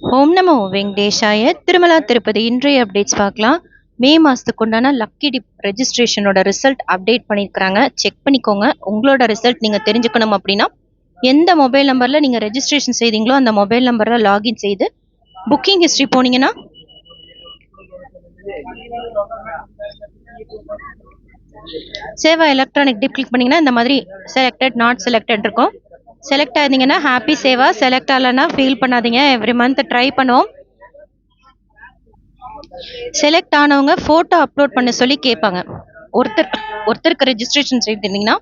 ஓம் நமோ வெங்கடேஷாய. திருமலா திருப்பதி இன்றைய அப்டேட்ஸ் பார்க்கலாம். மே மாதத்துக்கு உண்டான லக்கி டிப் ரெஜிஸ்ட்ரேஷனோட ரிசல்ட் அப்டேட் பண்ணியிருக்கிறாங்க. செக் பண்ணிக்கோங்க. உங்களோட ரிசல்ட் நீங்கள் தெரிஞ்சுக்கணும் அப்படின்னா எந்த மொபைல் நம்பரில் நீங்கள் ரெஜிஸ்ட்ரேஷன் செய்தீங்களோ அந்த மொபைல் நம்பரில் லாகின் செய்து புக்கிங் ஹிஸ்ட்ரி போனீங்கன்னா சேவா எலக்ட்ரானிக் டிப் கிளிக் பண்ணிங்கன்னா இந்த மாதிரி செலக்டட் நாட் செலக்டட் இருக்கும். செலக்ட் ஆயிருந்தீங்கன்னா ஹாப்பி சேவா, செலக்ட் ஆகலைன்னா ஃபீல் பண்ணாதீங்க. எவ்ரி மந்த் ட்ரை பண்ணுவோம். செலக்ட் ஆனவங்க ஃபோட்டோ அப்லோட் பண்ண சொல்லி கேட்பாங்க. ஒருத்தருக்கு ரெஜிஸ்ட்ரேஷன் செய்திருந்தீங்கன்னா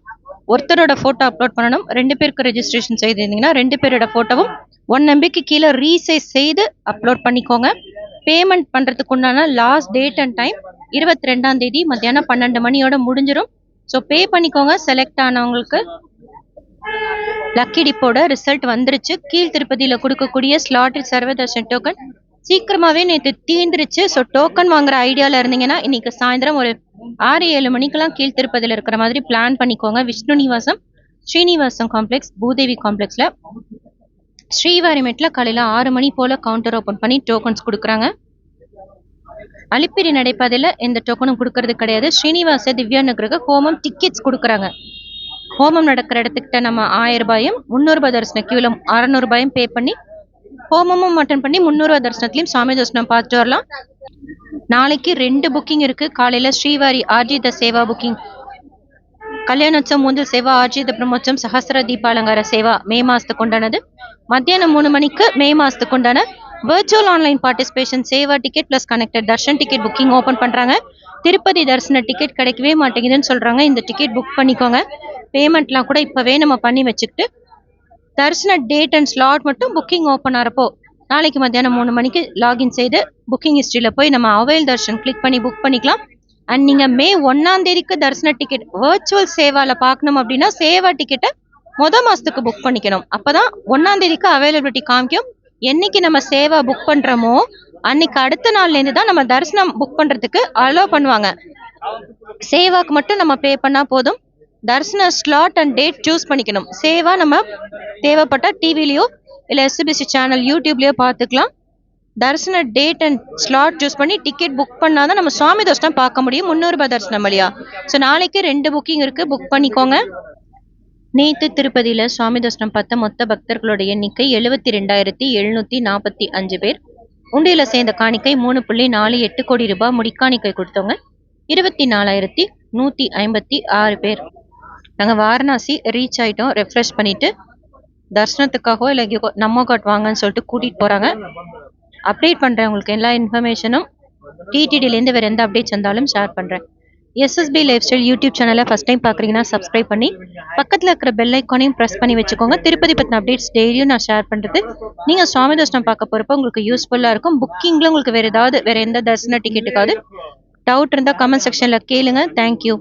ஒருத்தரோட ஃபோட்டோ அப்லோட் பண்ணணும். 2 பேருக்கு ரெஜிஸ்ட்ரேஷன் செய்திருந்தீங்கன்னா 2 பேரோட ஃபோட்டோவும் 1 MBக்கு கீழே ரீசைஸ் செய்து அப்லோட் பண்ணிக்கோங்க. பேமெண்ட் பண்ணுறதுக்கு உண்டான லாஸ்ட் டேட் அண்ட் டைம் 22ஆம் தேதி மத்தியானம் 12 மணியோட முடிஞ்சிடும். ஸோ பே பண்ணிக்கோங்க. செலக்ட் ஆனவங்களுக்கு லக்கி டிப்போட ரிசல்ட் வந்துருச்சு. கீழ் திருப்பதியில் கொடுக்கக்கூடிய ஸ்லாட்டட் சர்வதர்ஷன் டோக்கன் சீக்கிரமாகவே நேற்று தீர்ந்துருச்சு. ஸோ டோக்கன் வாங்குற ஐடியாவில் இருந்தீங்கன்னா இன்னைக்கு சாயந்தரம் ஒரு 6-7 மணிக்கெல்லாம் கீழ் திருப்பதியில் இருக்கிற மாதிரி பிளான் பண்ணிக்கோங்க. விஷ்ணு நிவாசம், ஸ்ரீனிவாசம் காம்ப்ளெக்ஸ், பூதேவி காம்ப்ளெக்ஸில் ஸ்ரீவாரிமேட்டில் காலையில் 6 மணி போல் கவுண்டர் ஓப்பன் பண்ணி டோக்கன்ஸ் கொடுக்குறாங்க. அலிப்பிரி நடைபாதையில் எந்த டோக்கனும் கொடுக்கறது கிடையாது. ஸ்ரீனிவாச திவ்யா நகருக்கு ஹோமம் டிக்கெட்ஸ் கொடுக்குறாங்க. ஹோமம் நடக்கிற இடத்துக்கிட்ட நம்ம 1000 ரூபாயும் 300 ரூபாய் தரிசன கியூல 600 ரூபாயும் பே பண்ணி ஹோமமும் அட்டன் பண்ணி 300 ரூபாய் தரிசனத்திலையும் சாமி தரிசனம் பார்த்துட்டு வரலாம். நாளைக்கு 2 புக்கிங் இருக்கு. காலையில ஸ்ரீவாரி ஆர்ஜித சேவா புக்கிங், கல்யாணோத்சவம் மூந்தல் சேவா, ஆர்ஜித பிரம்மோற்சவம், சஹஸ்ர தீபாலங்கார சேவா மே மாசத்துக்கு உண்டானது. மத்தியானம் 3 மணிக்கு மே மாசத்துக்கு உண்டான virtual online participation Seva ticket plus connected Darshan ticket booking open பண்றாங்க. திருப்பதி தரிசன டிக்கெட் கிடைக்கவே மாட்டேங்குதுன்னு சொல்றாங்க. இந்த டிக்கெட் புக் பண்ணிக்கோங்க. பேமெண்ட்லாம் கூட இப்போவே நம்ம பண்ணி வச்சுக்கிட்டு தரிசன டேட் அண்ட் ஸ்லாட் மட்டும் புக்கிங் ஓப்பன் ஆகிறப்போ நாளைக்கு மத்தியானம் 3 மணிக்கு லாகின் செய்து புக்கிங் ஹிஸ்ட்ரியில் போய் நம்ம அவைல் தர்ஷன் கிளிக் பண்ணி புக் பண்ணிக்கலாம். அண்ட் நீங்கள் மே 1ஆம் தேதிக்கு தரிசன டிக்கெட் வர்ச்சுவல் சேவாவில் பார்க்கணும் அப்படின்னா சேவா டிக்கெட்டை மாதத்துக்கு புக் பண்ணிக்கணும். அப்போ தான் 1ஆம் தேதிக்கு அவைலபிலிட்டி காமிக்கும். என்னைக்கு நம்ம சேவா புக் பண்ணுறோமோ அன்னைக்கு அடுத்த நாள்லேருந்து தான் நம்ம தரிசனம் புக் பண்ணுறதுக்கு அலோவ் பண்ணுவாங்க. சேவாக்கு மட்டும் நம்ம பே பண்ணால் போதும். தரிசன ஸ்லாட் அண்ட் டேட் சூஸ் பண்ணிக்கணும். சேவா நம்ம தேவைப்பட்ட டிவிலையோ இல்லை எஸ்பிசி சேனல் யூடியூப்லேயோ பார்த்துக்கலாம். தரிசன டேட் அண்ட் ஸ்லாட் சூஸ் பண்ணி டிக்கெட் புக் பண்ணாதான் நம்ம சுவாமி தரிசனம் பார்க்க முடியும். 300 ரூபாய் தரிசனம் வழியா. ஸோ நாளைக்கு 2 புக்கிங் இருக்கு, புக் பண்ணிக்கோங்க. நேற்று திருப்பதியில் சுவாமி தரிசனம் பார்த்த மொத்த பக்தர்களோட எண்ணிக்கை 72,745 பேர். உண்டியில் சேர்ந்த காணிக்கை 3.48 கோடி ரூபாய். முடிக்காணிக்கை கொடுத்தவங்க 24,156 பேர். நாங்கள் வாரணாசி ரீச் ஆகிட்டோம். ரெஃப்ரெஷ் பண்ணிவிட்டு தர்ஷனத்துக்காகவோ இல்லை நம்ம காட் வாங்கன்னு சொல்லிட்டு கூட்டிகிட்டு போகிறாங்க. அப்டேட் பண்ணுறேன். உங்களுக்கு எல்லா இன்ஃபர்மேஷனும் டிடிடிலேருந்து வேறு எந்த அப்டேட்ஸ் வந்தாலும் ஷேர் பண்ணுறேன். எஸ்எஸ்பி லைஃப் ஸ்டைல் யூடியூப் சேனலை ஃபஸ்ட் டைம் பார்க்குறீங்கன்னா சப்ஸ்கிரைப் பண்ணி பக்கத்தில் இருக்கிற பெல் ஐக்கானையும் ப்ரெஸ் பண்ணி வச்சுக்கோங்க. திருப்பதி பற்றின அப்டேட்ஸ் டெய்லியும் நான் ஷேர் பண்ணுறது நீங்கள் சுவாமி தரிசனம் பார்க்க போகிறப்போ உங்களுக்கு யூஸ்ஃபுல்லாக இருக்கும். புக்கிங்கில் உங்களுக்கு வேறு எந்த தரிசன டிக்கெட்டுக்காவது டவுட் இருந்தால் கமெண்ட் செக்ஷனில் கேளுங்க. தேங்க்யூ.